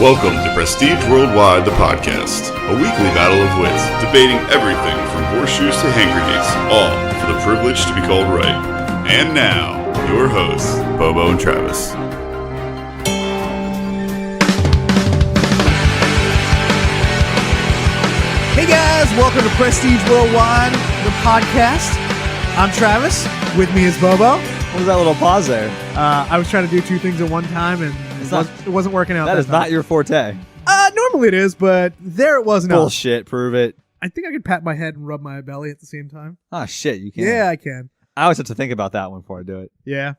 Welcome to Prestige Worldwide, the podcast, a weekly battle of wits, debating everything from horseshoes to hand grenades, all for the privilege to be called right. And now, your hosts, Bobo and Travis. Hey guys, welcome to Prestige Worldwide, the podcast. I'm Travis. With me is Bobo. What was that little pause there? I was trying to do two things at one time, and it wasn't working out. That is not your forte. Normally it is, but there it was not. Bullshit. Prove it. I think I could pat my head and rub my belly at the same time. Oh, shit. You can. Yeah, I can. I always have to think about that one before I do it. Yeah.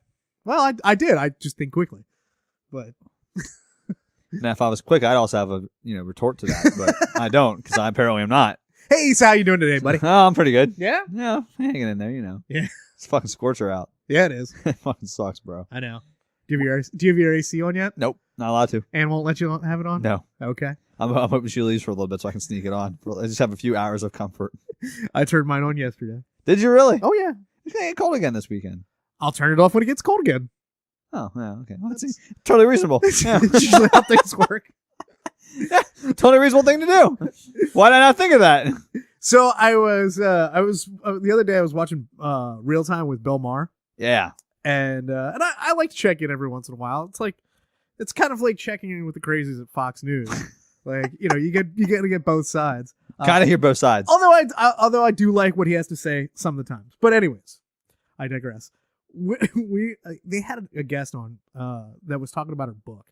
Well, I did. I just think quickly. But Now, if I was quick, I'd also have a retort to that, but I don't because I apparently am not. Hey, so how you doing today, buddy? Oh, I'm pretty good. Yeah? Yeah, hanging in there, Yeah. It's fucking scorcher out. Yeah, it is. It fucking sucks, bro. I know. Do you have your AC on yet? Nope, not allowed to. And won't let you have it on? No. Okay. I'm hoping she leaves for a little bit so I can sneak it on. I just have a few hours of comfort. I turned mine on yesterday. Did you really? Oh, yeah. It's gonna get cold again this weekend. I'll turn it off when it gets cold again. Oh, yeah, okay. Well, that's totally reasonable. Yeah. It's usually how things work. Yeah, totally reasonable thing to do. Why did I not think of that? So I was the other day I was watching Real Time with Bill Maher. Yeah. And I like to check in every once in a while. It's kind of like checking in with the crazies at Fox News. Like, you get to get both sides. Kind of hear both sides. Although I do like what he has to say some of the times. But anyways, I digress. They had a guest on that was talking about her book,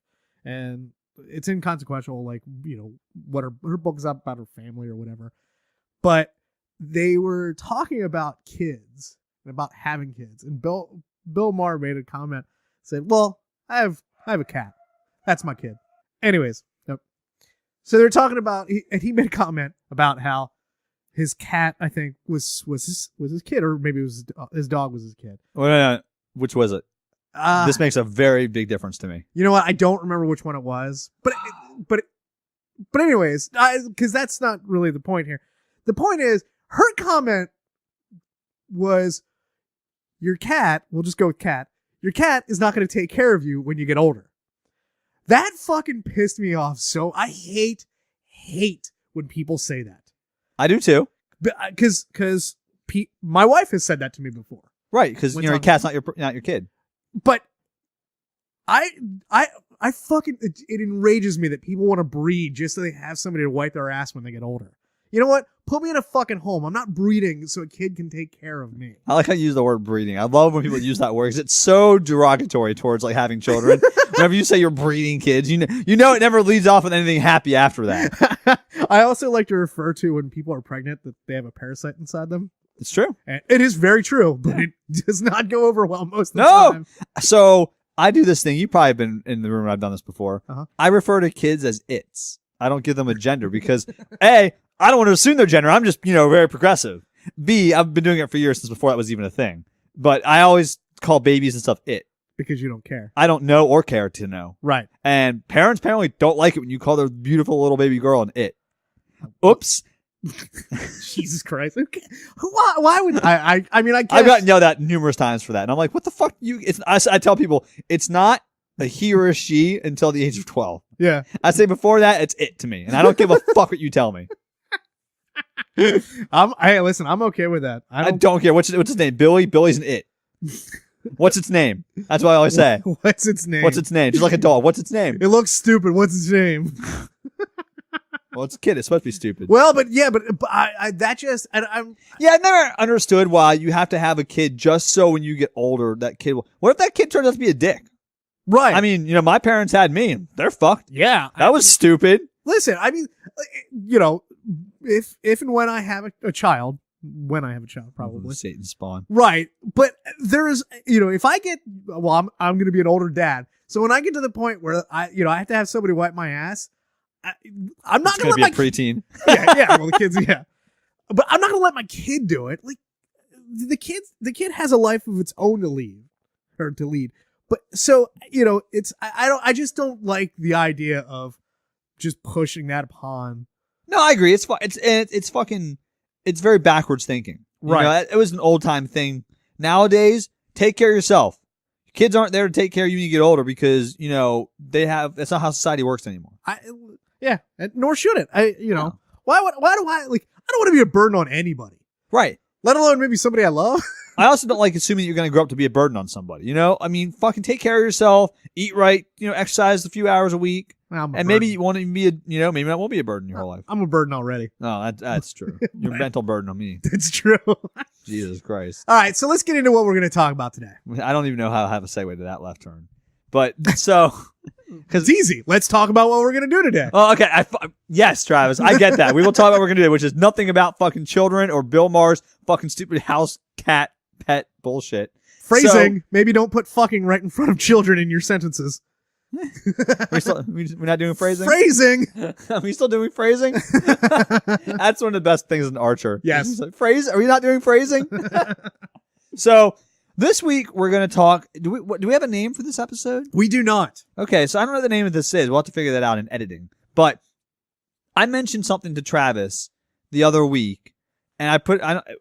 and it's inconsequential, like, what her book is about her family or whatever. But they were talking about kids and about having kids, and Bill Maher made a comment, said, "Well, I have a cat. That's my kid." Anyways, so they're talking about, he made a comment about how his cat, I think, was his kid, or maybe it was his dog was his kid. Well, which was it? This makes a very big difference to me. You know what? I don't remember which one it was, but anyways, because that's not really the point here. The point is, her comment was, your cat, we'll just go with cat, your cat is not going to take care of you when you get older. That fucking pissed me off. So I hate when people say that. I do too. Because my wife has said that to me before. Right, because your cat's not your kid. But I fucking, it enrages me that people want to breed just so they have somebody to wipe their ass when they get older. You know what? Put me in a fucking home. I'm not breeding so a kid can take care of me. I like how you use the word breeding. I love when people use that word because it's so derogatory towards like having children. Whenever you say you're breeding kids, you know it never leads off with anything happy after that. I also like to refer to when people are pregnant that they have a parasite inside them. It's true. And it is very true, but it does not go over well most of the time. So I do this thing. You've probably been in the room when I've done this before. Uh-huh. I refer to kids as its. I don't give them a gender because A, I don't want to assume their gender. I'm just, very progressive. B, I've been doing it for years since before that was even a thing. But I always call babies and stuff it. Because you don't care. I don't know or care to know. Right. And parents apparently don't like it when you call their beautiful little baby girl an it. Oops. Jesus Christ. Okay. Why would I mean, I guess I've gotten yelled at numerous times for that. And I'm like, what the fuck? I tell people it's not a he or a she until the age of 12. Yeah. I say before that, it's it to me. And I don't give a fuck what you tell me. Listen, I'm okay with that. I don't care. What's his name? Billy? Billy's an it. What's its name? That's what I always say. What's its name? What's its name? Just like a dog. What's its name? It looks stupid. What's its name? Well, it's a kid. It's supposed to be stupid. Well, but I've never understood why you have to have a kid just so when you get older, that kid will. What if that kid turns out to be a dick? Right. I mean, my parents had me. They're fucked. Yeah. That was stupid. Listen, I mean, if and when I have a child, probably. Satan spawn. Right. But there is, if I get, I'm going to be an older dad. So when I get to the point where I have to have somebody wipe my ass, I'm not going to let be a preteen. Yeah. Well, the kids, yeah. But I'm not going to let my kid do it. Like the kid has a life of its own to lead. But so, I just don't like the idea of just pushing that upon. No, I agree. It's very backwards thinking. Right. It was an old time thing. Nowadays, take care of yourself. Kids aren't there to take care of you when you get older because, that's not how society works anymore. Nor should it. No. Why do I like? I don't want to be a burden on anybody. Right. Let alone maybe somebody I love. I also don't like assuming that you're going to grow up to be a burden on somebody. I mean, fucking take care of yourself, eat right, exercise a few hours a week. And maybe you won't even be maybe that won't be a burden your whole life. I'm a burden already. No, that's true. You're a mental burden on me. That's true. Jesus Christ. All right, so let's get into what we're going to talk about today. I don't even know how to have a segue to that left turn. But so... Because it's easy. Let's talk about what we're going to do today. Oh, okay. Yes, Travis. I get that. We will talk about what we're going to do, which is nothing about fucking children or Bill Maher's fucking stupid house cat pet bullshit. Phrasing. Maybe don't put fucking right in front of children in your sentences. We're not doing phrasing? Phrasing. Are we still doing phrasing? That's one of the best things in Archer. Yes. Like, are we not doing phrasing? So... This week, we're going to talk... Do we have a name for this episode? We do not. Okay, so I don't know what the name of this is. We'll have to figure that out in editing. But I mentioned something to Travis the other week, and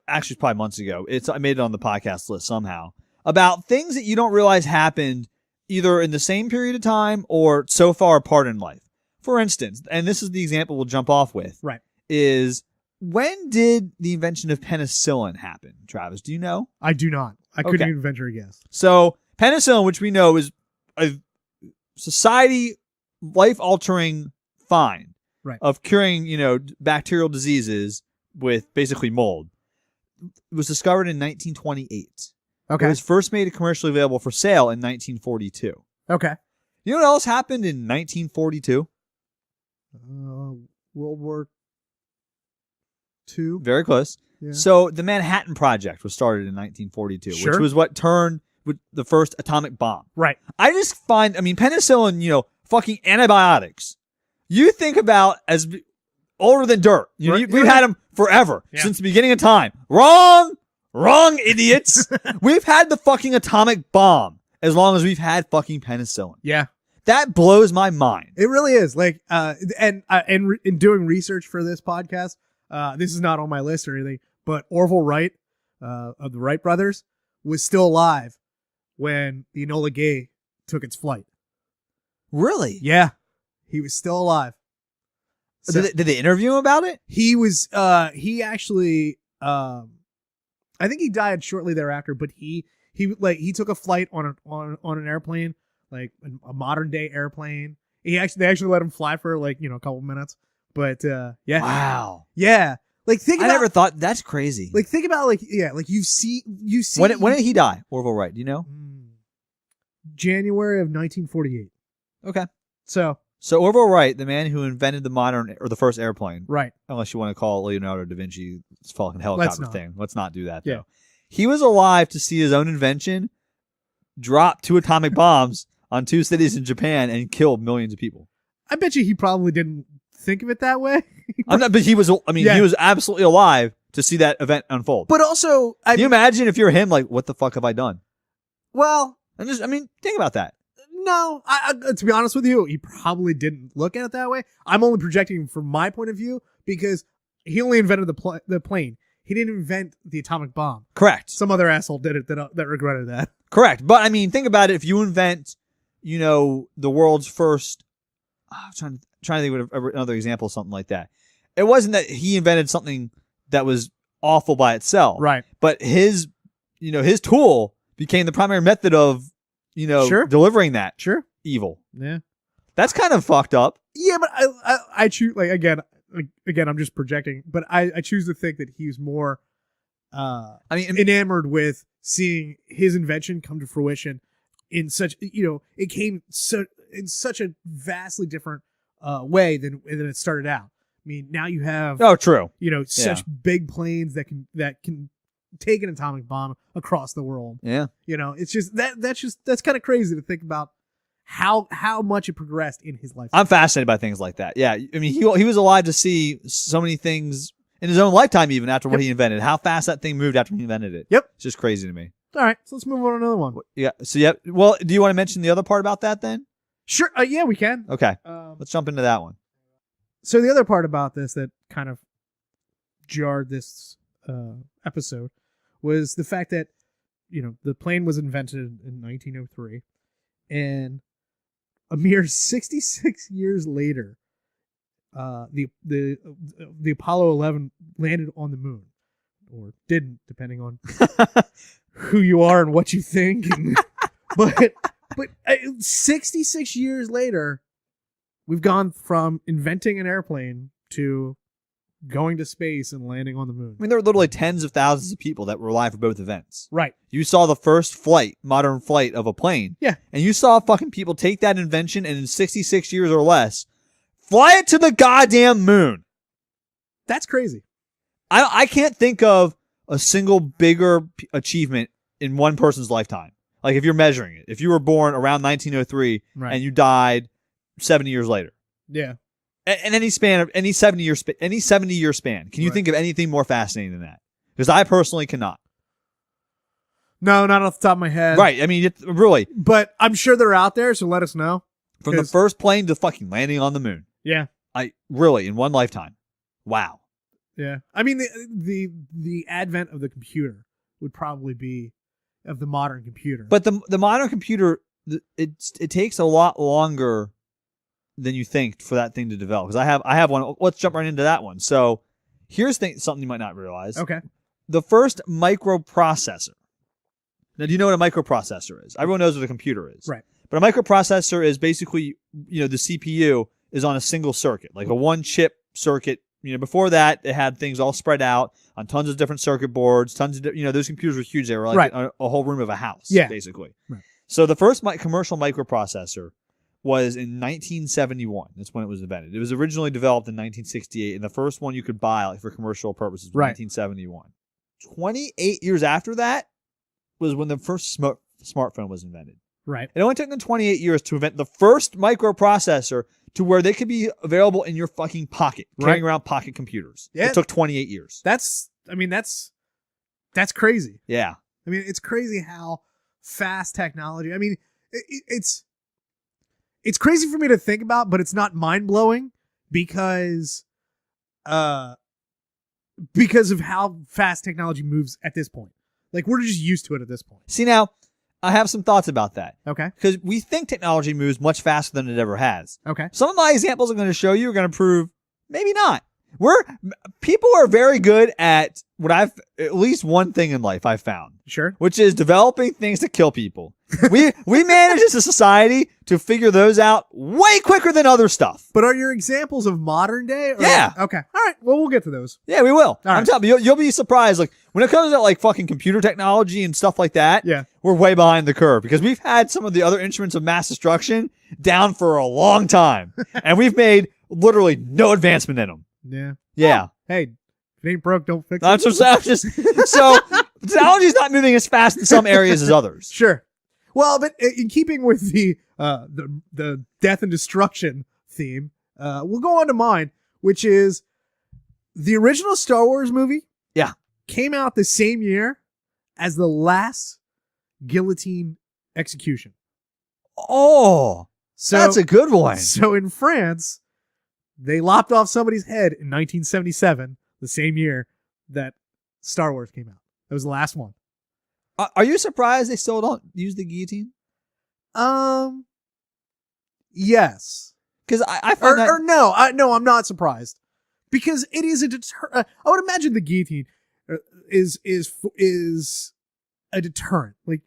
actually, probably months ago. I made it on the podcast list somehow, about things that you don't realize happened either in the same period of time or so far apart in life. For instance, and this is the example we'll jump off with, right? Is when did the invention of penicillin happen, Travis? Do you know? I do not. I couldn't even venture a guess. So penicillin, which we know is a society life-altering find of curing, bacterial diseases with basically mold, was discovered in 1928. Okay. It was first made commercially available for sale in 1942. Okay. You know what else happened in 1942? World War II. Very close. Yeah. So the Manhattan Project was started in 1942, Sure. which was what turned with the first atomic bomb. Right. I just find, penicillin, fucking antibiotics. You think about as older than dirt. We've had them forever, since the beginning of time. Wrong, idiots. We've had the fucking atomic bomb as long as we've had fucking penicillin. Yeah. That blows my mind. It really is. Like, and in doing research for this podcast, this is not on my list or anything, but Orville Wright, of the Wright brothers, was still alive when the Enola Gay took its flight. Really? Yeah. He was still alive. So did they interview him about it? he was, he actually, I think he died shortly thereafter, but he took a flight on an airplane, like a modern day airplane. They actually let him fly for a couple minutes, but, yeah. Wow. Yeah. Like I never thought that's crazy. Like think about you see when did he die? Orville Wright, do you know? January of 1948. Okay. So Orville Wright, the man who invented the first airplane. Right. Unless you want to call Leonardo da Vinci's fucking helicopter thing. Let's not do that though. Yeah. He was alive to see his own invention drop 2 atomic bombs on 2 cities in Japan and kill millions of people. I bet you he probably didn't think of it that way. But he was. He was absolutely alive to see that event unfold. But also, can you imagine if you're him? Like, what the fuck have I done? Well, think about that. No, to be honest with you, he probably didn't look at it that way. I'm only projecting from my point of view because he only invented the plane. He didn't invent the atomic bomb. Correct. Some other asshole did it that regretted that. Correct. But think about it. If you invent, the world's first. I'm trying to think of another example of something like that. It wasn't that he invented something that was awful by itself. Right. But his tool became the primary method of, Sure. delivering that evil. Yeah. That's kind of fucked up. Yeah, but I choose, again, I'm just projecting, but I choose to think that he's more enamored with seeing his invention come to fruition in such, it came in such a vastly different way than it started out. Now you have true. Such big planes that can take an atomic bomb across the world. Yeah. It's just that's kind of crazy to think about how much it progressed in his life. I'm fascinated by things like that. Yeah. He was alive to see so many things in his own lifetime, even after what he invented. How fast that thing moved after he invented it. Yep. It's just crazy to me. All right. So let's move on to another one. Yeah. So, yeah. Well, do you want to mention the other part about that then? Sure. Yeah, we can. Okay. Let's jump into that one. So the other part about this that kind of jarred this episode was the fact that the plane was invented in 1903, and a mere 66 years later, the Apollo 11 landed on the moon, or didn't, depending on who you are and what you think. But 66 years later, we've gone from inventing an airplane to going to space and landing on the moon. I mean, there were literally tens of thousands of people that were alive for both events. Right. You saw the first modern flight of a plane. Yeah. And you saw fucking people take that invention and in 66 years or less, fly it to the goddamn moon. That's crazy. I can't think of a single bigger achievement in one person's lifetime. Like if you're measuring it. If you were born around 1903 and you died 70 years later. Yeah. And any 70-year span. Can you think of anything more fascinating than that? Because I personally cannot. No, not off the top of my head. Right. I mean, really. But I'm sure they're out there, so let us know. From the first plane to fucking landing on the moon. Yeah. Really, in one lifetime. Wow. Yeah. I mean, the advent of the computer would probably be of the modern computer. But the modern computer, it takes a lot longer than you think for that thing to develop. Because I have one. Let's jump right into that one. So here's something you might not realize. Okay. The first microprocessor. Now, do you know what a microprocessor is? Everyone knows what a computer is. Right. But a microprocessor is basically, the CPU is on a single circuit, like a one chip circuit. Before that, it had things all spread out on tons of different circuit boards, tons of, those computers were huge. They were like a whole room of a house, basically. Right. So the first commercial microprocessor was in 1971. That's when it was invented. It was originally developed in 1968, and the first one you could buy for commercial purposes was 1971. 28 years after that was when the first smartphone was invented. Right. It only took them 28 years to invent the first microprocessor to where they could be available in your fucking pocket, carrying around pocket computers. Yeah. It took 28 years. That's crazy. Yeah. I mean, it's crazy how fast technology. I mean, it's crazy for me to think about, but it's not mind-blowing because of how fast technology moves at this point. Like, we're just used to it at this point. See, now, I have some thoughts about that. Okay. Because we think technology moves much faster than it ever has. Okay. Some of my examples I'm going to show you are going to prove maybe not. People are very good at at least one thing in life I've found. Sure. Which is developing things to kill people. We manage as a society to figure those out way quicker than other stuff. But are your examples of modern day? Yeah. Okay. All right. Well, we'll get to those. Yeah, we will. All I'm telling you, you'll be surprised. Like when it comes to like fucking computer technology and stuff like that, we're way behind the curve because we've had some of the other instruments of mass destruction down for a long time, and we've made literally no advancement in them. Yeah. Yeah. Oh, hey, if it ain't broke, don't fix it. I'm just so technology's not moving as fast in some areas as others. Sure. Well, but in keeping with the death and destruction theme, we'll go on to mine, which is the original Star Wars movie. Yeah. Came out the same year as the last guillotine execution. Oh, so that's a good one. So in France, they lopped off somebody's head in 1977, the same year that Star Wars came out. That was the last one. Are you surprised they still don't use the guillotine? Yes. Because I find that... no, I'm not surprised. Because it is a I would imagine the guillotine is a deterrent. Like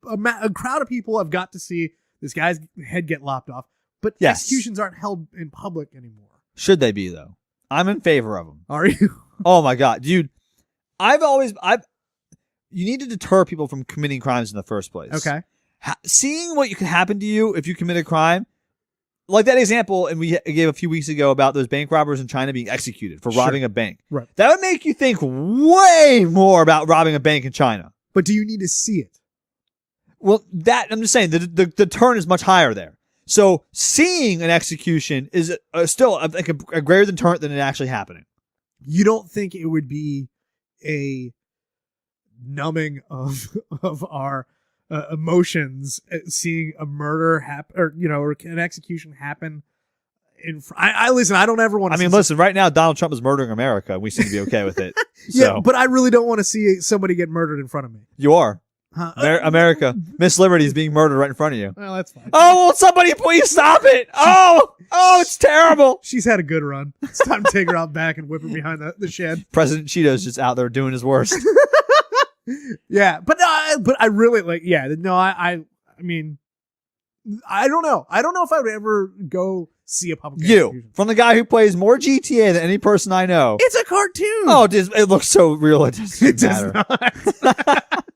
a crowd of people have got to see this guy's head get lopped off, but executions aren't held in public anymore. Should they be though? I'm in favor of them. Are you? Oh my god, dude! You need to deter people from committing crimes in the first place. Okay. Seeing what could happen to you if you commit a crime, like that example, and we gave a few weeks ago about those bank robbers in China being executed for robbing a bank. Right. That would make you think way more about robbing a bank in China. But do you need to see it? Well, I'm just saying the turn is much higher there. So seeing an execution is still like a greater deterrent than it actually happening. You don't think it would be a numbing of our emotions seeing a murder happen, or an execution happen? Listen. I don't ever want to. Listen. Right now, Donald Trump is murdering America, and we seem to be okay with it. Yeah, but I really don't want to see somebody get murdered in front of me. You are. America. Miss Liberty is being murdered right in front of you. Well, that's fine. Oh, will somebody please stop it? It's terrible. She's had a good run. It's time to take her out back and whip her behind the shed. President Cheeto's just out there doing his worst. Yeah, but I really like. Yeah, no, I mean, I don't know. I don't know if I would ever go see a public execution. From the guy who plays more GTA than any person I know. It's a cartoon. Oh, it looks so real. It doesn't does matter. not.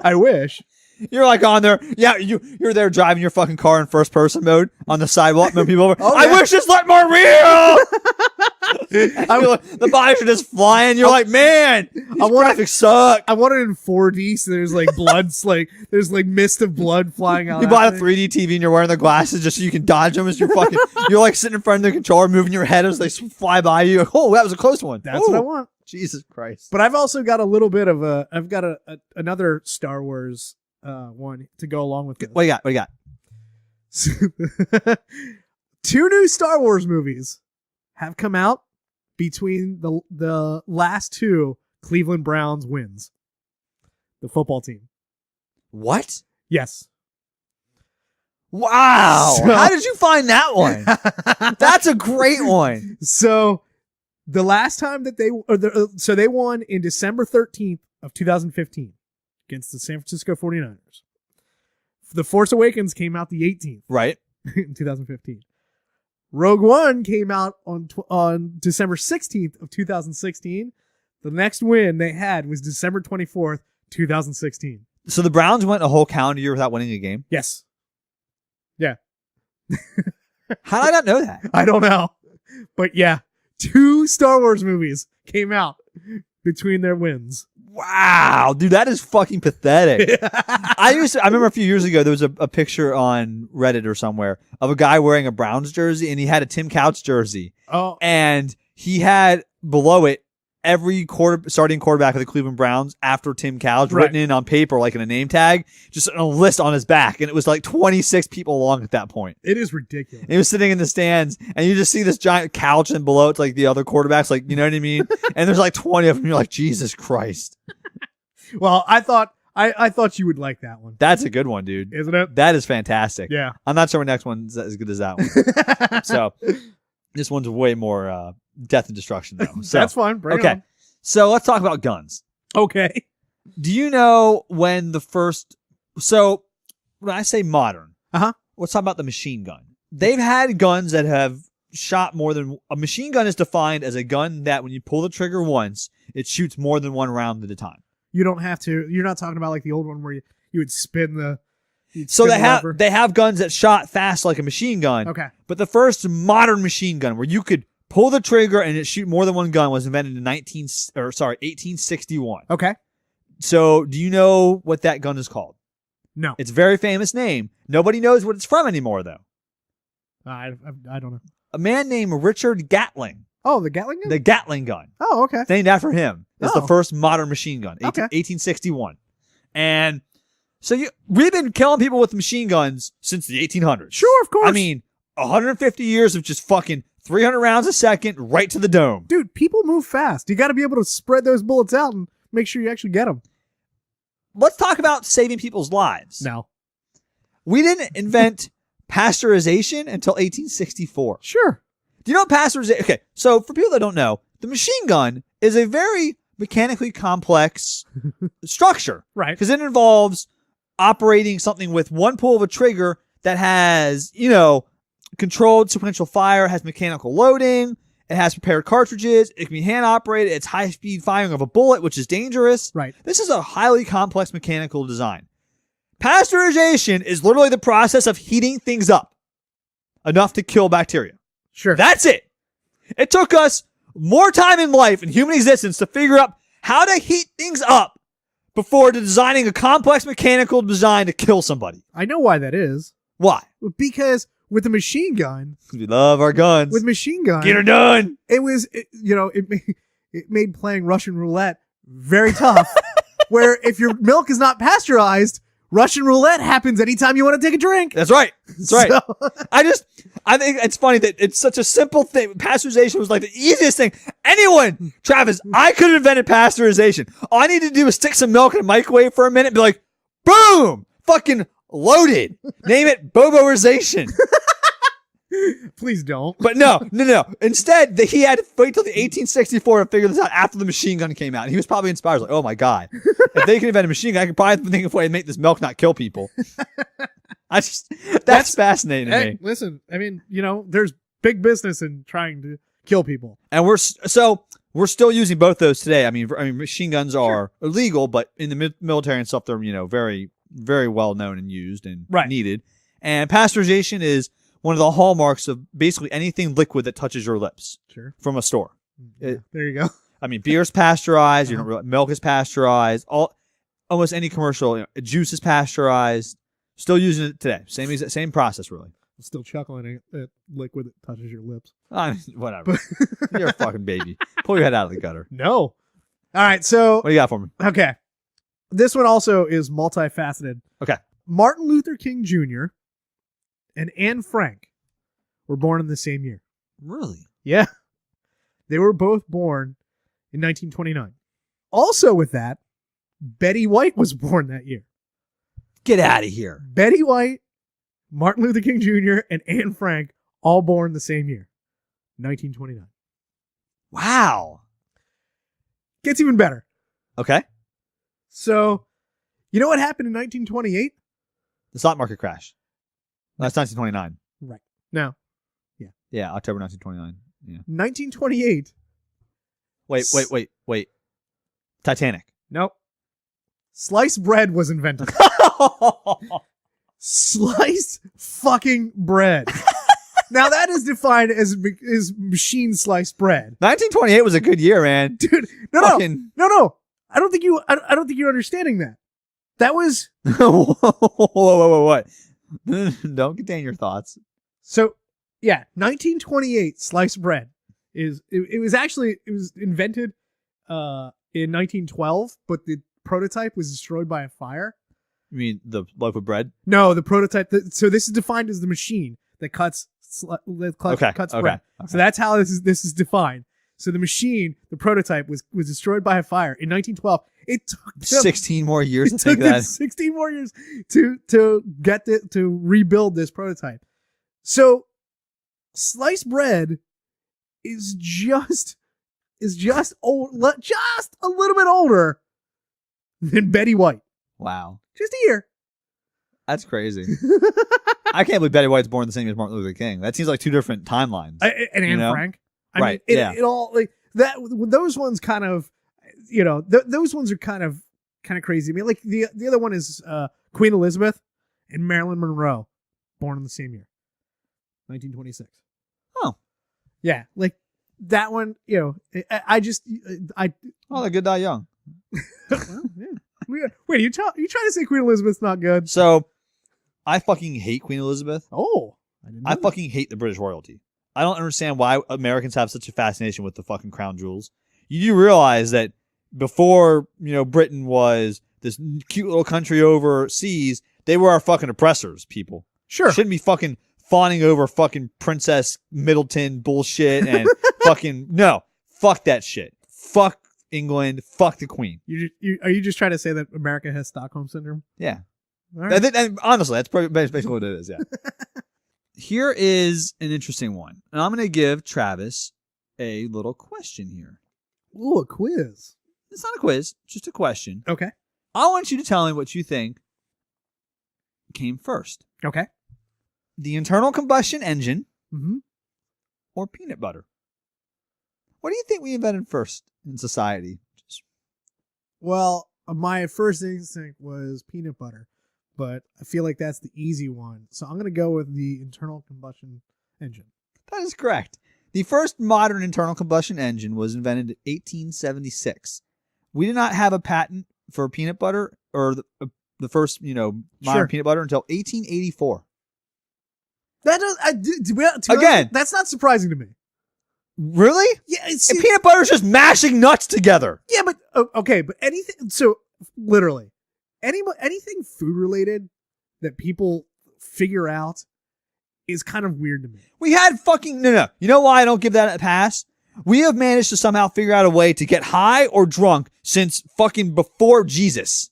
I wish. You're like on there. Yeah, you're there driving your fucking car in first person mode on the sidewalk. Moving people over. Oh, I yeah. wish this looked more real. The bodies are just flying. You're like, man, these graphics suck. I want it in 4D, so there's like there's like mist of blood flying out. You buy a 3D TV and you're wearing the glasses just so you can dodge them as you're fucking. You're like sitting in front of the controller, moving your head as they fly by you. Oh, that was a close one. That's what I want. Jesus Christ. But I've also got a little bit of I've got another Star Wars one to go along with this. What do you got? 2 new Star Wars movies have come out between the last 2 Cleveland Browns wins. The football team. What? Yes. Wow. So- How did you find that one? That's a great one. So the last time that they won in December 13th of 2015 against the San Francisco 49ers. The Force Awakens came out the 18th Right. in 2015. Rogue One came out on December 16th of 2016. The next win they had was December 24th, 2016. So the Browns went a whole calendar year without winning a game? Yes. Yeah. How did I not know that? I don't know. But yeah, 2 Star Wars movies came out between their wins. Wow, dude, that is fucking pathetic. I remember a few years ago there was a picture on Reddit or somewhere of a guy wearing a Browns jersey and he had a Tim Couch jersey. Oh. And he had below it every starting quarterback of the Cleveland Browns after Tim Couch written in on paper, like in a name tag, just a list on his back. And it was like 26 people long at that point. It is ridiculous. And he was sitting in the stands and you just see this giant couch and below it's like the other quarterbacks, like, you know what I mean? And there's like 20 of them. You're like, Jesus Christ. Well, I thought you would like that one. That's a good one, dude. Isn't it? That is fantastic. Yeah. I'm not sure my next one's as good as that one. So this one's way more death and destruction, though. So, that's fine. Bring it okay. on. So let's talk about guns. Okay. Do you know when the first... So when I say modern, let's talk about the machine gun. They've had guns that have shot more than... A machine gun is defined as a gun that when you pull the trigger once, it shoots more than one round at a time. You don't have to... You're not talking about like the old one where you would spin the... So they have guns that shot fast like a machine gun. Okay. But the first modern machine gun where you could pull the trigger and it shoot more than one gun was invented in 1861. Okay. So do you know what that gun is called? No. It's a very famous name. Nobody knows what it's from anymore, though. I don't know. A man named Richard Gatling. Oh, the Gatling gun? The Gatling gun. Oh, okay. Named after him. It's the first modern machine gun. 1861. And so we've been killing people with machine guns since the 1800s. Sure, of course. I mean, 150 years of just fucking 300 rounds a second right to the dome. Dude, people move fast. You got to be able to spread those bullets out and make sure you actually get them. Let's talk about saving people's lives. No. We didn't invent pasteurization until 1864. Sure. Do you know what pasteurization? Okay, so for people that don't know, the machine gun is a very mechanically complex structure. Right. Because it involves operating something with one pull of a trigger that has, controlled sequential fire, has mechanical loading, it has prepared cartridges, it can be hand operated, it's high speed firing of a bullet, which is dangerous. Right. This is a highly complex mechanical design. Pasteurization is literally the process of heating things up enough to kill bacteria. Sure. That's it. It took us more time in life and human existence to figure out how to heat things up before designing a complex mechanical design to kill somebody. I know why that is. Why? Because with the machine gun, We love our guns. with machine gun, Get her done. it made playing Russian roulette very tough. Where if your milk is not pasteurized, Russian roulette happens anytime you want to take a drink. That's right. That's right. So- I think it's funny that it's such a simple thing. Pasteurization was like the easiest thing. Anyone, Travis, I could have invented pasteurization. All I need to do is stick some milk in a microwave for a minute and be like, Boom! Fucking loaded. Name it Boboization. Please don't. But no. Instead, he had to wait till the 1864 to figure this out after the machine gun came out. And he was probably inspired, like, oh my God. If they can invent a machine gun, I could probably think of a way to make this milk not kill people. That's fascinating to me. Listen, I mean, there's big business in trying to kill people. And we're still using both those today. I mean, machine guns are illegal, but in the military and stuff, they're, very, very well known and used and needed. And pasteurization is one of the hallmarks of basically anything liquid that touches your lips. Sure. From a store. Yeah, there you go. I mean, beer's pasteurized. Milk is pasteurized. Almost any commercial juice is pasteurized. Still using it today. Same process, really. I'm still chuckling at liquid that touches your lips. Whatever. You're a fucking baby. Pull your head out of the gutter. No. All right, so... What do you got for me? Okay. This one also is multifaceted. Okay. Martin Luther King Jr. and Anne Frank were born in the same year. Really? Yeah. They were both born in 1929. Also with that, Betty White was born that year. Get out of here. Betty White, Martin Luther King Jr., and Anne Frank all born the same year, 1929. Wow. Gets even better. Okay. So, you know what happened in 1928? The stock market crash. That's 1929. Right. No. Yeah, October 1929. Yeah. 1928. Wait. Titanic. Nope. Sliced bread was invented. Sliced fucking bread. Now that is defined as machine sliced bread. 1928 was a good year, man. Dude, no. I don't think you're understanding that. That was What? Don't contain your thoughts. So, yeah, 1928 sliced bread it was invented in 1912, but the prototype was destroyed by a fire. You mean the loaf of bread? No, the prototype. So this is defined as the machine that cuts bread. Okay. So that's how this is defined. So the machine, the prototype, was destroyed by a fire in 1912. It took them 16 more years to took take that. them 16 more years to get to rebuild this prototype. So sliced bread is just old, just a little bit older than Betty White. Wow. Just a year. That's crazy. I can't believe Betty White's born the same as Martin Luther King. That seems like two different timelines. And Anne Frank. I Right, mean, yeah. It all like that. Those ones kind of, those ones are kind of crazy. I mean, like the other one is Queen Elizabeth and Marilyn Monroe, born in the same year, 1926. Oh, yeah, like that one. I the good die young. Well, yeah. Wait, you trying to say Queen Elizabeth's not good? So, I fucking hate Queen Elizabeth. Oh, I fucking hate the British royalty. I don't understand why Americans have such a fascination with the fucking crown jewels. You do realize that before, Britain was this cute little country overseas, they were our fucking oppressors, people. Sure. Shouldn't be fucking fawning over fucking Princess Middleton bullshit and fucking, no, fuck that shit. Fuck England, fuck the Queen. Are you just trying to say that America has Stockholm Syndrome? Yeah. All right. And honestly, that's basically what it is, yeah. Here is an interesting one. And I'm going to give Travis a little question here. Ooh, a quiz. It's not a quiz, just a question. Okay. I want you to tell me what you think came first. Okay. The internal combustion engine Mm-hmm. or peanut butter? What do you think we invented first in society? Well, my first instinct was peanut butter, but I feel like that's the easy one. So I'm going to go with the internal combustion engine. That is correct. The first modern internal combustion engine was invented in 1876. We did not have a patent for peanut butter or the first, modern peanut butter until 1884. That does, Again, that's not surprising to me. Really? Yeah, And peanut butter is just mashing nuts together. Yeah, but okay, but anything. So literally, anything food related that people figure out is kind of weird to me. We had fucking no. You know why I don't give that a pass? We have managed to somehow figure out a way to get high or drunk since fucking before Jesus.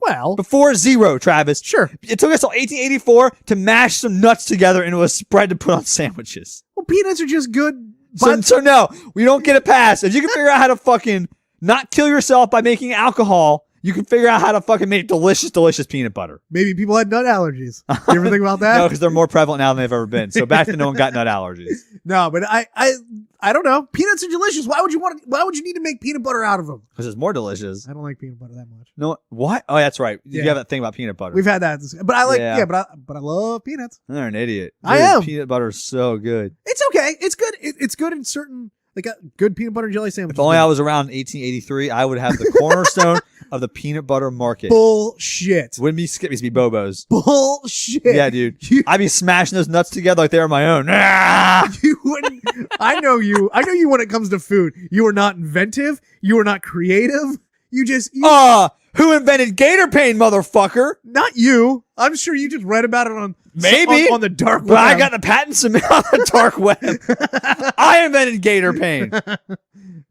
Well, Before zero, Travis. sure. It took us till 1884 to mash some nuts together into a spread to put on sandwiches. Well, peanuts are just good. So no, we don't get a pass. If you can figure out how to fucking not kill yourself by making alcohol, you can figure out how to fucking make delicious, delicious peanut butter. Maybe people had nut allergies. You ever think about that? No, because they're more prevalent now than they've ever been. So back then, no one got nut allergies. No, but I don't know. Peanuts are delicious. Why would you need to make peanut butter out of them? Because it's more delicious. I don't like peanut butter that much. No, what? Oh, that's right. You Yeah. have that thing about peanut butter. We've had that, but I like Yeah. but I love peanuts. You're an idiot. I Dude, am. Peanut butter is so good. It's okay. It's good. It's good in certain a good peanut butter and jelly sandwich. If only I was around in 1883, I would have the cornerstone of the peanut butter market. Bullshit. Wouldn't be Skippies, be Bobos. Bullshit. Yeah, dude. I'd be smashing those nuts together like they were my own. Ah! You wouldn't. I know you. I know you when it comes to food. You are not inventive. You are not creative. Who invented gator pain, motherfucker? Not you. I'm sure you just read about it on Maybe. on the dark web. But I got the patent submit on the dark web. I invented gator pain.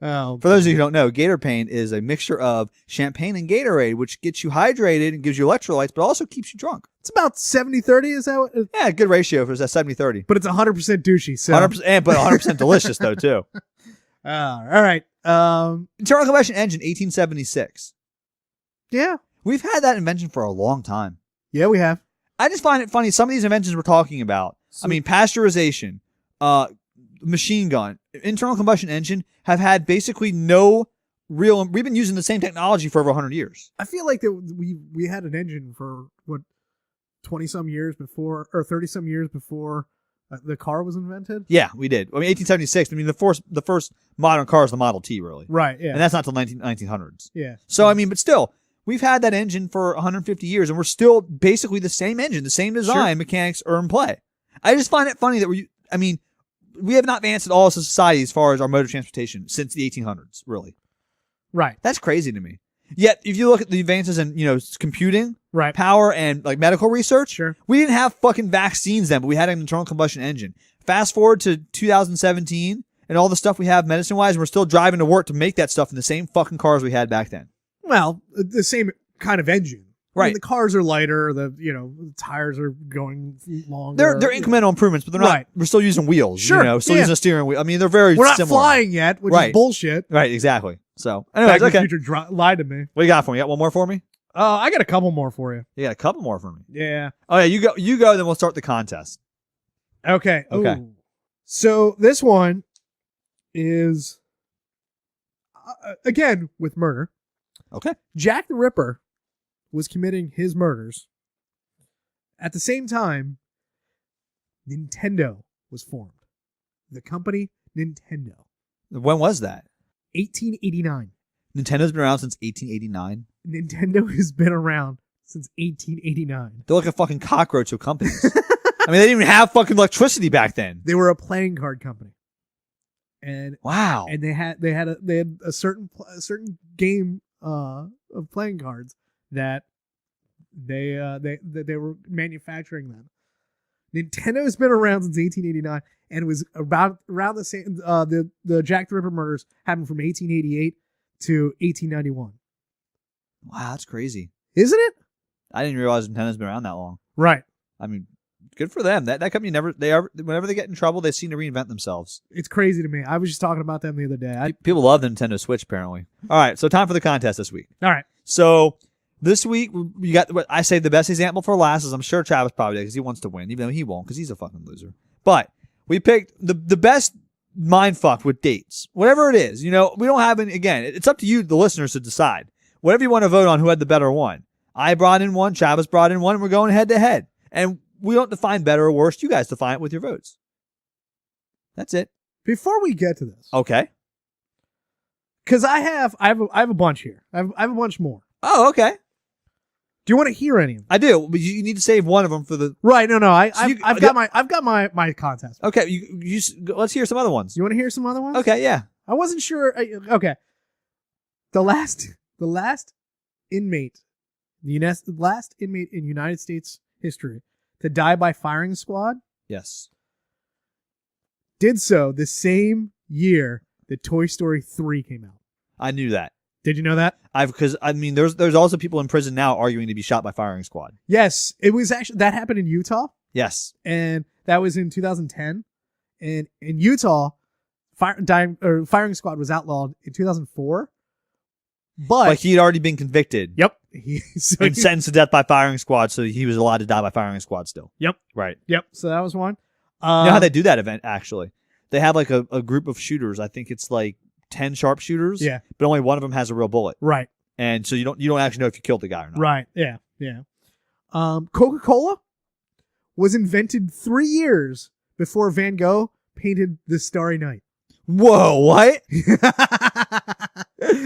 Oh, For those of you who don't know, gator pain is a mixture of champagne and Gatorade, which gets you hydrated and gives you electrolytes, but also keeps you drunk. it's about 70-30. Is that what? Yeah, good ratio for that 70-30. But it's 100% douchey. So 100%, but 100% delicious, though, too. all right. Internal combustion engine, 1876. Yeah. We've had that invention for a long time. Yeah, we have. I just find it funny. Some of these inventions we're talking about, I mean, pasteurization, machine gun, internal combustion engine have had basically no real. We've been using the same technology for over 100 years. I feel like that we had an engine for what 20 some years before or 30 some years before the car was invented. Yeah, we did. I mean, 1876. I mean, the first modern car is the Model T, really. Right. Yeah. And that's not till 1900s. Yeah. So, I mean, but still, we've had that engine for 150 years, and we're still basically the same engine, the same design, Sure. mechanics are in play. I just find it funny that we have not advanced at all as a society as far as our mode of transportation since the 1800s, really. Right. That's crazy to me. Yet, if you look at the advances in, computing, Right. power, and like medical research, Sure. we didn't have fucking vaccines then, but we had an internal combustion engine. Fast forward to 2017 and all the stuff we have medicine-wise, and we're still driving to work to make that stuff in the same fucking cars we had back then. Well, the same kind of engine. I mean, Right. the cars are lighter. The tires are going longer. They're incremental improvements, but they're not. Right. We're still using wheels. Sure, Still yeah. using a steering wheel. I mean, they're very We're not similar. flying yet, which Right. is bullshit. Right, exactly. So, anyways, Back to the okay. Future lied to me. What you got for me? You got one more for me? I got a couple more for you. You got a couple more for me. Yeah. Oh yeah, you go, then we'll start the contest. Okay. Okay. Ooh. So this one is again with murder. Okay. Jack the Ripper was committing his murders. At the same time, Nintendo was formed. The company Nintendo. When was that? 1889. Nintendo's been around since 1889. Nintendo has been around since 1889. They're like a fucking cockroach of companies. I mean, they didn't even have fucking electricity back then. They were a playing card company. And Wow. and they had a certain game of playing cards that they were manufacturing them. Nintendo has been around since 1889 and it was around the same. The Jack the Ripper murders happened from 1888 to 1891. Wow, that's crazy. Isn't it? I didn't realize Nintendo's been around that long. Right. I mean, good for them. That company whenever they get in trouble, they seem to reinvent themselves. It's crazy to me. I was just talking about them the other day. People love the Nintendo Switch, apparently. All right, so time for the contest this week. All right. So this week, you got what I say the best example for last is I'm sure Travis probably did because he wants to win, even though he won't because he's a fucking loser. But we picked the best mind fuck with dates. Whatever it is, we don't have any, again, it's up to you, the listeners, to decide. Whatever you want to vote on, who had the better one. I brought in one, Travis brought in one, and we're going head to head. And we don't define better or worse. You guys define it with your votes. That's it. Before we get to this, Okay. because I have a bunch here. I have a bunch more. Oh, okay. Do you want to hear any of them? I do, but you need to save one of them for the. Right. No. So I've got my contest. Okay, let's hear some other ones. You want to hear some other ones? Okay, yeah. I wasn't sure. Okay. The last inmate, last inmate in United States history to die by firing squad Yes. did so the same year that Toy Story 3 came out. I knew that. Did you know that? Because I mean, there's also people in prison now arguing to be shot by firing squad. Yes, it was actually that happened in Utah, Yes. and that was in 2010. And in Utah, firing squad was outlawed in 2004. But he had already been convicted. Yep. And sentenced to death by firing squad, so he was allowed to die by firing squad still. Yep. Right. Yep. So that was one. You know how they do that event, actually? They have like a group of shooters. I think it's like 10 sharpshooters. Yeah. But only one of them has a real bullet. Right. And so you don't actually know if you killed the guy or not. Right. Yeah. Yeah. Coca-Cola was invented 3 years before Van Gogh painted The Starry Night. Whoa, what?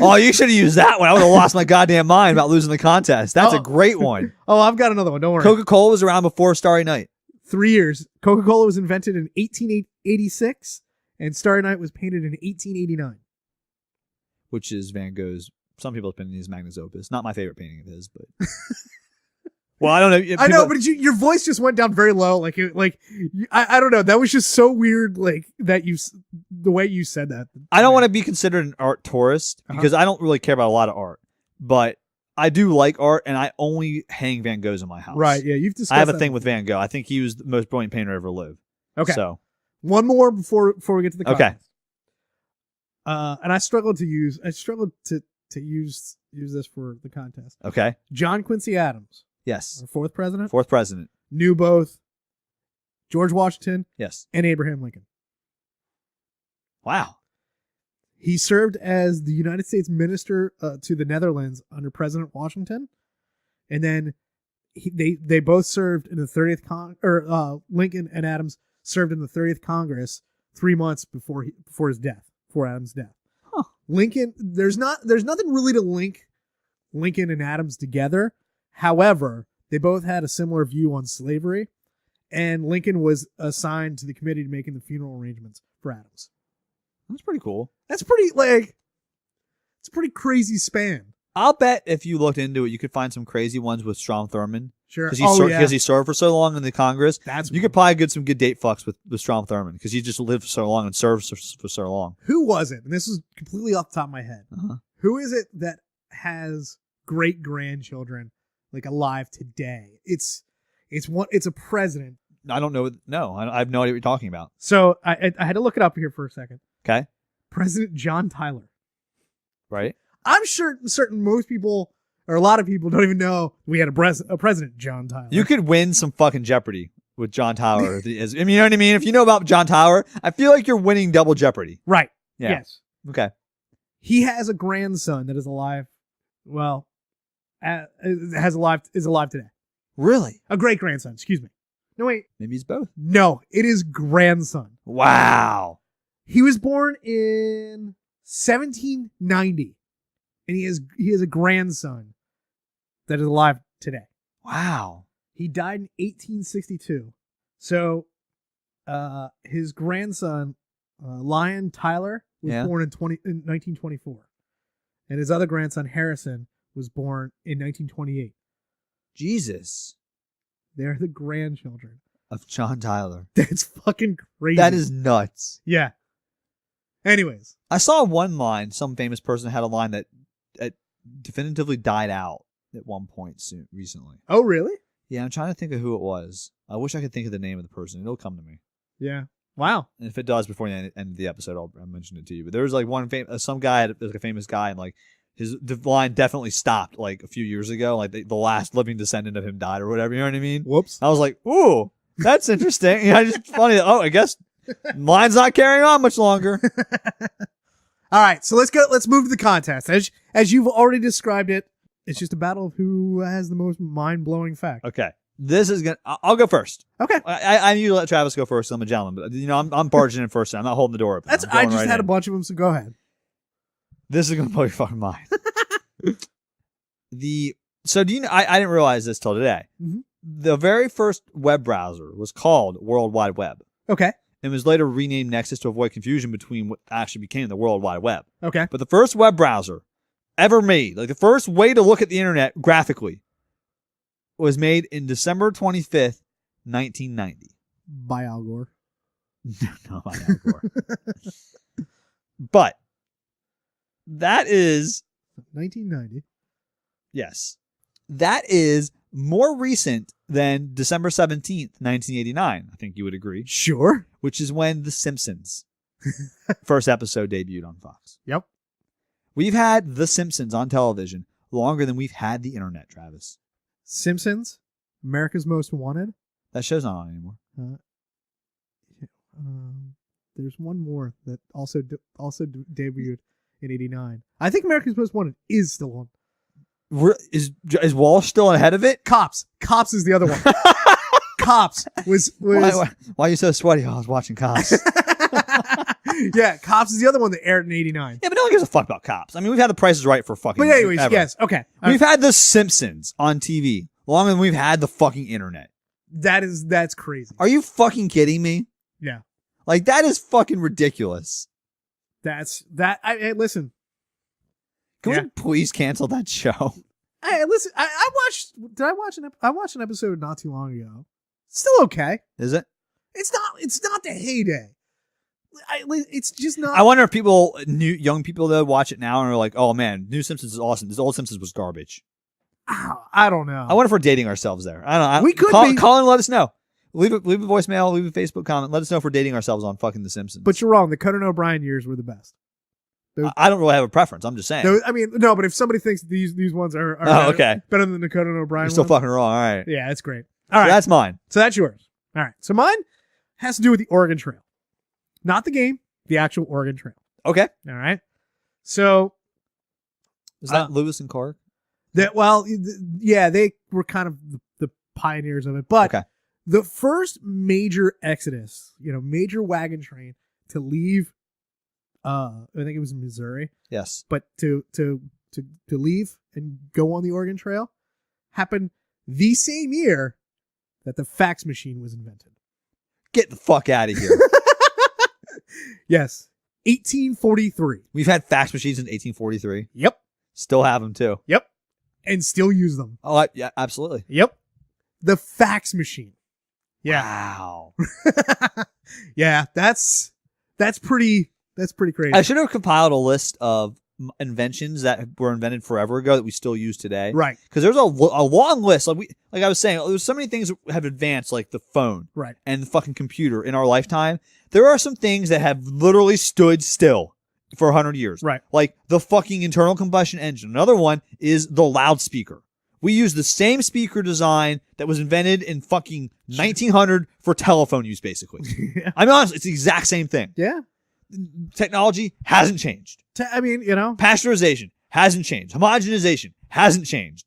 Oh, you should have used that one. I would have lost my goddamn mind about losing the contest. That's a great one. Oh, I've got another one. Don't worry. Coca-Cola was around before Starry Night. 3 years. Coca-Cola was invented in 1886, and Starry Night was painted in 1889. Which is Van Gogh's, some people's opinion, his magnus opus. Not my favorite painting of his, but... Well, I don't know. I know, but your voice just went down very low. I don't know. That was just so weird. Like that the way you said that. I don't want to be considered an art tourist because I don't really care about a lot of art, but I do like art, and I only hang Van Goghs in my house. Right? Yeah, you've discussed. I have a that thing with Van Gogh. I think he was the most brilliant painter ever lived. Okay. So one more before we get to the contest. Okay. And I struggled to use this for the contest. Okay. John Quincy Adams. Yes. Our fourth president. Fourth president. Knew both George Washington Yes. and Abraham Lincoln. Wow. He served as the United States minister to the Netherlands under President Washington, and then they both served in the 30th Lincoln and Adams served in the 30th Congress 3 months before Adams' death. Huh. Lincoln, there's nothing really to link Lincoln and Adams together. However, they both had a similar view on slavery, and Lincoln was assigned to the committee to making the funeral arrangements for Adams. That's pretty cool. That's it's a pretty crazy span. I'll bet if you looked into it, you could find some crazy ones with Strom Thurmond. Sure. Because he served for so long in the Congress. You could probably get some good date fucks with Strom Thurmond because he just lived for so long and served for so long. Who was it? And this is completely off the top of my head. Uh-huh. Who is it that has great grandchildren like alive today? It's a president. I don't know. No, I have no idea what you're talking about. So I had to look it up here for a second. Okay. President John Tyler. Right. I'm certain most people or a lot of people don't even know we had a president John Tyler. You could win some fucking Jeopardy with John Tyler. You know what I mean? If you know about John Tyler, I feel like you're winning double Jeopardy. Right. Yeah. Yes. Okay. He has a grandson that is alive. Well, is alive today. Really? A great grandson. Excuse me. No, wait. Maybe it's both. No, it is grandson. Wow. He was born in 1790, and he has a grandson that is alive today. Wow. He died in 1862. So, his grandson, Lyon Tyler, was born in 1924, and his other grandson Harrison was born in 1928. Jesus. They're the grandchildren of John Tyler. That's fucking crazy. That is nuts. Yeah. Anyways. I saw one line, some famous person had a line that definitively died out at one point recently. Oh, really? Yeah, I'm trying to think of who it was. I wish I could think of the name of the person. It'll come to me. Yeah. Wow. And if it does before the end of the episode, I'll mention it to you. But there was like some guy, like a famous guy, and like his line definitely stopped like a few years ago. Like the last living descendant of him died or whatever. You know what I mean? Whoops. I was like, ooh, that's interesting. Yeah, just funny. Oh, I guess line's not carrying on much longer. All right, so let's move to the contest. As you've already described it, it's just a battle of who has the most mind-blowing fact. Okay. This is I'll go first. Okay. I need to let Travis go first. I'm a gentleman, but I'm barging in first. I'm not holding the door open. I just had a bunch of them, so go ahead. This is gonna blow your fucking mind. So do you know? I didn't realize this till today. Mm-hmm. The very first web browser was called World Wide Web. Okay. And was later renamed Nexus to avoid confusion between what actually became the World Wide Web. Okay. But the first web browser ever made, like the first way to look at the internet graphically, was made in December 25th, 1990. By Al Gore. No, by Al Gore. But that is 1990. Yes. That is more recent than December 17th, 1989. I think you would agree. Sure. Which is when The Simpsons first episode debuted on Fox. Yep. We've had The Simpsons on television longer than we've had the internet, Travis. Simpsons, America's Most Wanted. That show's not on anymore. There's one more that also debuted in '89. I think America's Most Wanted is still on. Is Walsh still ahead of it? Cops is the other one. Cops was Why are you so sweaty? I was watching Cops. Yeah, Cops is the other one that aired in '89. Yeah, but no one gives a fuck about Cops. I mean, we've had The Price is Right for fucking. But anyways, ever. yes, okay. We've had The Simpsons on TV longer than we've had the fucking internet. That's crazy. Are you fucking kidding me? Yeah, Like, that is fucking ridiculous. I listen. Can Yeah. we please cancel that show? I listen. I watched. Did I watch I watched an episode not too long ago. Still okay. Is it? It's not the heyday. It's just not. I wonder if young people though watch it now and are like, "Oh man, New Simpsons is awesome. This old Simpsons was garbage." I don't know. I wonder if we're dating ourselves there. I don't know. We could be. Call and let us know. Leave a voicemail. Leave a Facebook comment. Let us know if we're dating ourselves on fucking The Simpsons. But you're wrong. The Conan O'Brien years were the best. I don't really have a preference. I'm just saying. I mean, no. But if somebody thinks these ones are okay, better than the Conan O'Brien, you're still ones, fucking wrong. All right. yeah, it's great. All right, So that's mine. So that's yours. All right. So mine has to do with the Oregon Trail, not the game, the actual Oregon Trail. Okay. All right. So Is that Lewis and Clark? yeah, they were kind of the pioneers of it. But Okay. the first major exodus, major wagon train to leave, I think it was in Missouri, Yes. but to leave and go on the Oregon Trail happened the same year that the fax machine was invented. Get the fuck out of here. Yes. 1843. We've had fax machines in 1843. Yep. Still have them too. Yep. And still use them. Oh, yeah, absolutely. Yep. The fax machine. Yeah. Wow. Yeah, that's pretty crazy. I should have compiled a list of inventions that were invented forever ago that we still use today. Right. Because there's a long list. Like I was saying, there's so many things that have advanced, like the phone, Right. and the fucking computer in our lifetime. There are some things that have literally stood still for 100 years. Right. Like the fucking internal combustion engine. Another one is the loudspeaker. We use the same speaker design that was invented in fucking 1900 for telephone use, basically. Yeah. I mean, honestly, it's the exact same thing. Yeah. Technology hasn't changed. I mean, Pasteurization hasn't changed. Homogenization hasn't changed.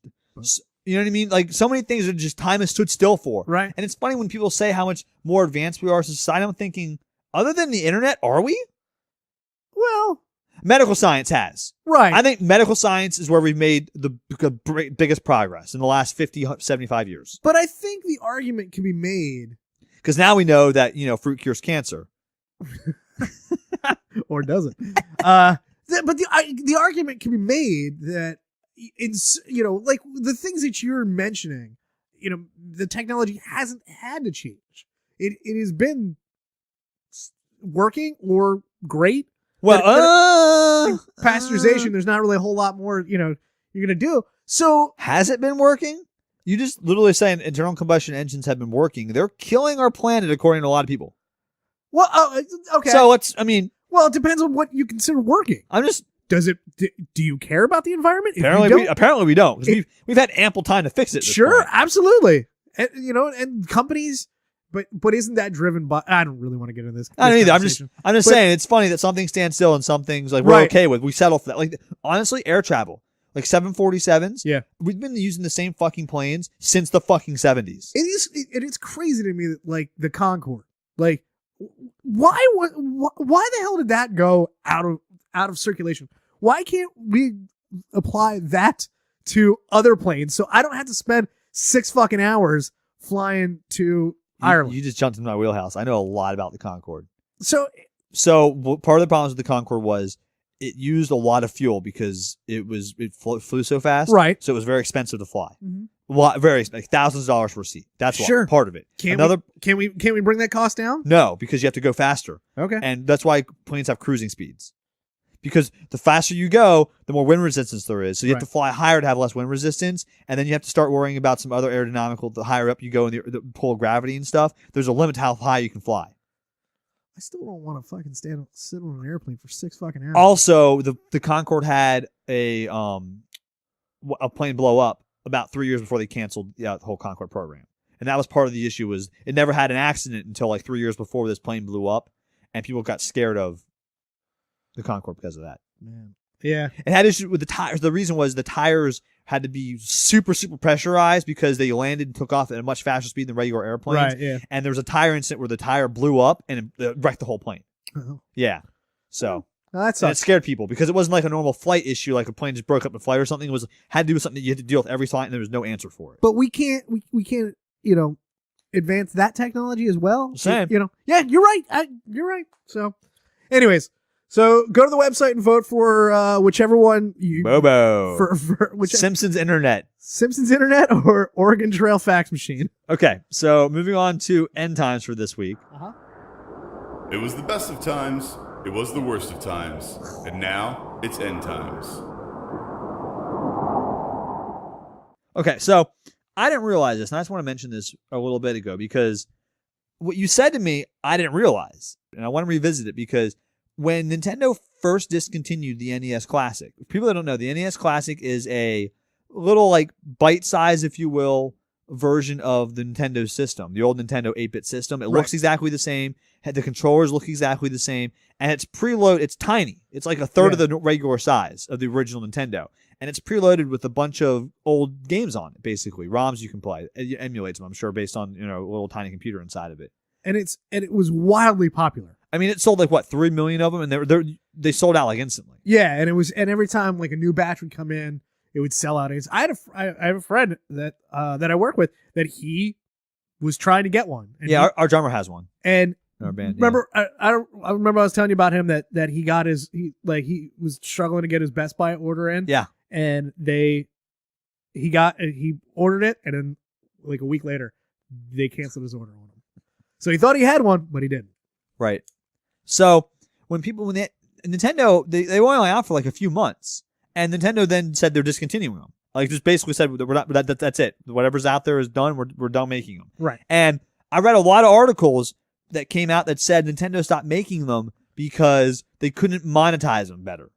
You know what I mean? Like, so many things that just time has stood still for. Right. And it's funny when people say how much more advanced we are as a society. I'm thinking, other than the internet, are we? Well, Medical science has. right. I think medical science is where we've made the biggest progress in the last 50, 75 years. But I think the argument can be made. Because now we know that, fruit cures cancer. Or does it? But the argument can be made that like the things that you're mentioning, the technology hasn't had to change. It has been working or great. Well, Pasteurization, there's not really a whole lot more, you're gonna do. So has it been working? You just literally saying internal combustion engines have been working. They're killing our planet, according to a lot of people. well, okay. So Well, it depends on what you consider working. I'm just Does it? Do you care about the environment? If apparently we don't, because we've had ample time to fix it. at this Sure, point. absolutely. And, and companies, but isn't that driven by? I don't really want to get into this. I don't this either. conversation. I'm just saying it's funny that some things stand still and some things like we're Right. okay with. We settle for that. Like honestly, air travel, like 747s. Yeah. We've been using the same fucking planes since the fucking 70s. It's crazy to me that like the Concorde, like why the hell did that go out of circulation? Why can't we apply that to other planes so I don't have to spend 6 fucking hours flying to Ireland? You just jumped into my wheelhouse. I know a lot about the Concorde. So Part of the problems with the Concorde was it used a lot of fuel because it flew so fast. Right. So it was very expensive to fly. Mhm. Very expensive, thousands of dollars for a seat. That's why, Sure. part of it. Can we bring that cost down? No, because you have to go faster. Okay. And that's why planes have cruising speeds. because the faster you go, the more wind resistance there is. So you have Right. to fly higher to have less wind resistance, and then you have to start worrying about some other aerodynamical. The higher up you go in the pull of gravity and stuff, there's a limit to how high you can fly. I still don't want to fucking sit on an airplane for 6 fucking hours. Also, the Concorde had a plane blow up about 3 years before they canceled the whole Concorde program, and that was part of the issue. Was it never had an accident until like 3 years before this plane blew up, and people got scared of the Concorde because of that. Man. Yeah. It had issues with the tires. The reason was the tires had to be super, super pressurized because they landed and took off at a much faster speed than regular airplanes. Right, yeah. And there was a tire incident where the tire blew up and it wrecked the whole plane. Oh. Yeah. So No, that and it sucks. scared people because it wasn't like a normal flight issue, like a plane just broke up in flight or something. It was had to do with something that you had to deal with every flight, and there was no answer for it. But we can't, advance that technology as well. Same. Yeah, you're right. You're right. So, anyways, so go to the website and vote for whichever one you Bobo. for which Simpsons Internet. Simpsons Internet or Oregon Trail fax machine. Okay, so moving on to end times for this week. It was the best of times, it was the worst of times, and now it's end times. Okay, so I didn't realize this, and I just want to mention this a little bit ago because what you said to me, I didn't realize, and I want to revisit it because when Nintendo first discontinued the NES Classic, for people that don't know, the NES Classic is a little like bite-sized, if you will, version of the Nintendo system, the old Nintendo 8-bit system. It looks exactly the same. The controllers look exactly the same, and it's preloaded. It's tiny. It's like a third of the regular size of the original Nintendo, and it's preloaded with a bunch of old games on it, basically ROMs you can play. It emulates them, I'm sure, based on a little tiny computer inside of it. And it was wildly popular. I mean, it sold like what 3 million of them, and they sold out like instantly. Yeah, and every time like a new batch would come in, it would sell out. I have a friend that I work with that he was trying to get one. And our drummer has one. And in our band. remember, I remember I was telling you about him that he got he was struggling to get his Best Buy order in. Yeah, and he ordered it, and then like a week later, they canceled his order on him. So he thought he had one, but he didn't. right. So when Nintendo they were only out for like a few months. And Nintendo then said they're discontinuing them. Like, just basically said, we're not, that's it. Whatever's out there is done. We're done making them. Right. And I read a lot of articles that came out that said Nintendo stopped making them because they couldn't monetize them better.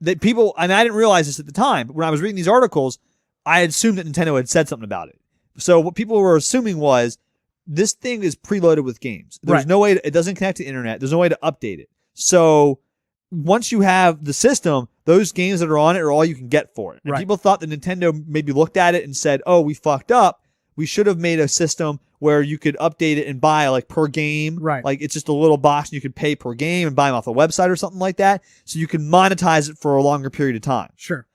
That people, and I didn't realize this at the time, but when I was reading these articles, I assumed that Nintendo had said something about it. So what people were assuming was this thing is preloaded with games. There's no way, it doesn't connect to the internet. There's no way to update it. So once you have the system, those games that are on it are all you can get for it. And people thought that Nintendo maybe looked at it and said, oh, we fucked up. We should have made a system where you could update it and buy like per game. Right. Like it's just a little box and you could pay per game and buy them off a website or something like that. So you can monetize it for a longer period of time. Sure.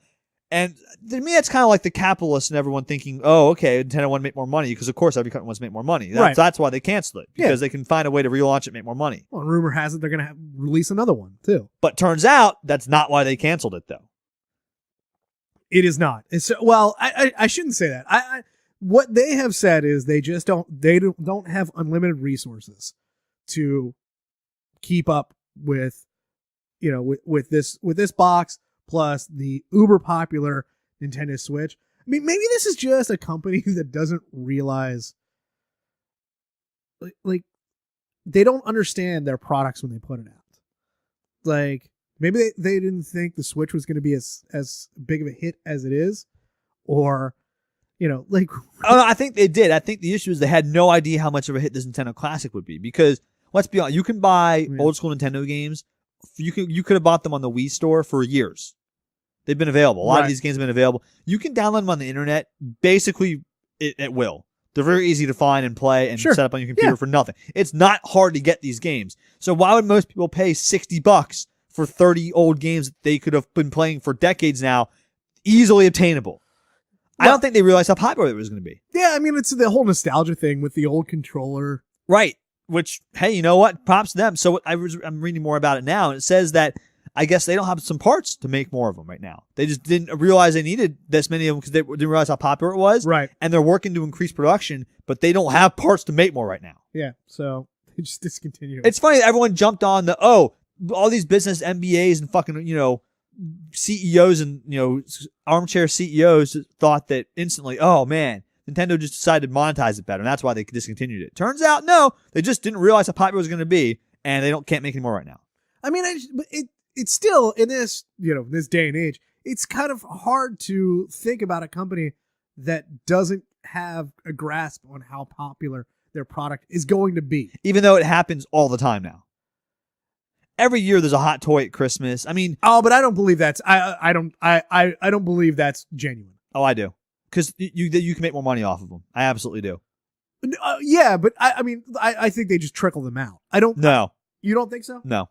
And to me, that's kind of like the capitalists and everyone thinking, oh, okay, Nintendo want to make more money because, of course, every company wants to make more money. That's why they canceled it, because they can find a way to relaunch it and make more money. Well, and rumor has it they're going to release another one, too. But turns out that's not why they canceled it, though. It is not. Well, I shouldn't say that. What they have said is they just don't have unlimited resources to keep up with, with this box. Plus the uber popular Nintendo Switch. I mean, maybe this is just a company that doesn't realize, like they don't understand their products when they put it out. Like, maybe they didn't think the Switch was going to be as big of a hit as it is, or, like. Oh, I think they did. I think the issue is they had no idea how much of a hit this Nintendo Classic would be, because let's be honest, you can buy old school Nintendo games. You could have bought them on the Wii store for years. They've been available. A lot of these games have been available. You can download them on the internet basically at will. They're very easy to find and play and set up on your computer for nothing. It's not hard to get these games. So why would most people pay $60 for 30 old games that they could have been playing for decades now, easily obtainable? Well, I don't think they realized how popular it was going to be. Yeah, I mean, it's the whole nostalgia thing with the old controller. Right. Which, hey, you know what? Props to them. So I'm reading more about it now, and it says that I guess they don't have some parts to make more of them right now. They just didn't realize they needed this many of them because they didn't realize how popular it was. Right. And they're working to increase production, but they don't have parts to make more right now. Yeah. So they just discontinued. It's funny that everyone jumped on all these business MBAs and fucking, CEOs and, armchair CEOs thought that instantly, oh man, Nintendo just decided to monetize it better, and that's why they discontinued it. Turns out, no, they just didn't realize how popular it was going to be, and they can't make any more right now. I mean, it's still in this, this day and age, it's kind of hard to think about a company that doesn't have a grasp on how popular their product is going to be. Even though it happens all the time now. Every year there's a hot toy at Christmas. I mean, but I don't believe that's I don't believe that's genuine. Oh, I do, because you can make more money off of them. I absolutely do. Yeah, but I think they just trickle them out. I don't. No, you don't think so? No.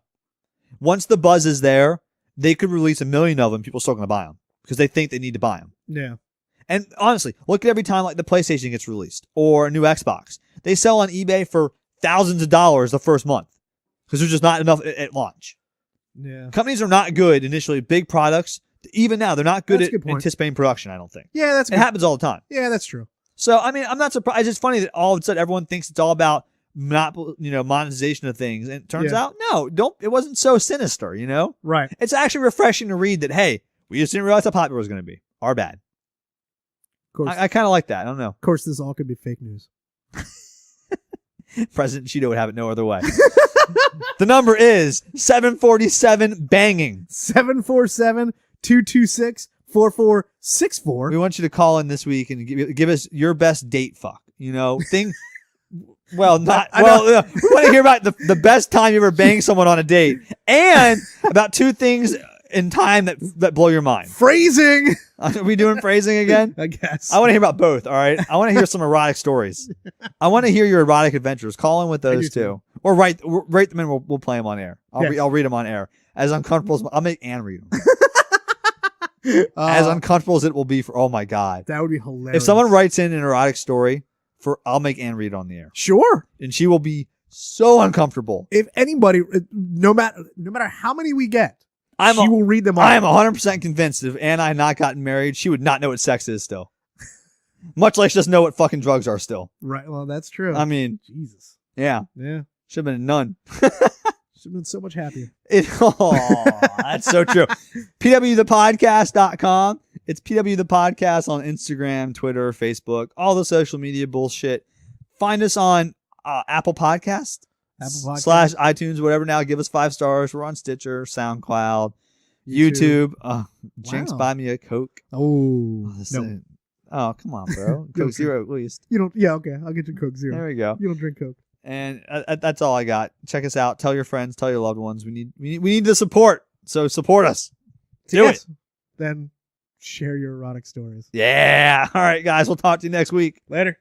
Once the buzz is there, they could release 1 million of them. People are still going to buy them because they think they need to buy them. Yeah. And honestly, look at every time like the PlayStation gets released or a new Xbox. They sell on eBay for thousands of dollars the first month because there's just not enough at launch. Yeah. Companies are not good initially. Big products, even now, they're not good at anticipating production, I don't think. Yeah, it happens all the time. Yeah, that's true. So, I mean, I'm not surprised. It's just funny that all of a sudden everyone thinks it's all about monetization of things. And it turns out, no, it wasn't so sinister, Right. It's actually refreshing to read that, hey, we just didn't realize how popular it was going to be. Our bad. Of course. I kind of like that. I don't know. Of course, this all could be fake news. President Cheeto would have it no other way. The number is 747 banging. 747-226-4464. We want you to call in this week and give us your best date fuck. Thing. Well, not well. We want to hear about the best time you ever banged someone on a date, and about 2 things in time that blow your mind. Phrasing. Are we doing phrasing again? I guess. I want to hear about both. All right. I want to hear some erotic stories. I want to hear your erotic adventures. Call in with those too, or write them and we'll play them on air. I'll read them on air. As uncomfortable as I'll make Ann read them. As uncomfortable as it will be for. Oh my god, that would be hilarious. If someone writes in an erotic story, I'll make Ann read it on the air. Sure. And she will be so uncomfortable. If anybody, no matter how many we get, she will read them all. I am 100% convinced if Ann and I had not gotten married, she would not know what sex is still. Much like she doesn't know what fucking drugs are still. Right. Well, that's true. I mean, Jesus. Yeah. Yeah. Should have been a nun. Should have been so much happier. That's so true. pwthepodcast.com. It's PW the Podcast on Instagram, Twitter, Facebook, all the social media bullshit. Find us on Apple Podcast. / iTunes, whatever. Now give us 5 stars. We're on Stitcher, SoundCloud, YouTube. Jinx, buy me a Coke. No. Oh, come on, bro. Coke Zero at least. You don't. Yeah, okay. I'll get you Coke Zero. There we go. You don't drink Coke. And that's all I got. Check us out. Tell your friends. Tell your loved ones. We need the support. So support us. Do it. Then share your erotic stories. Yeah. All right, guys. We'll talk to you next week. Later.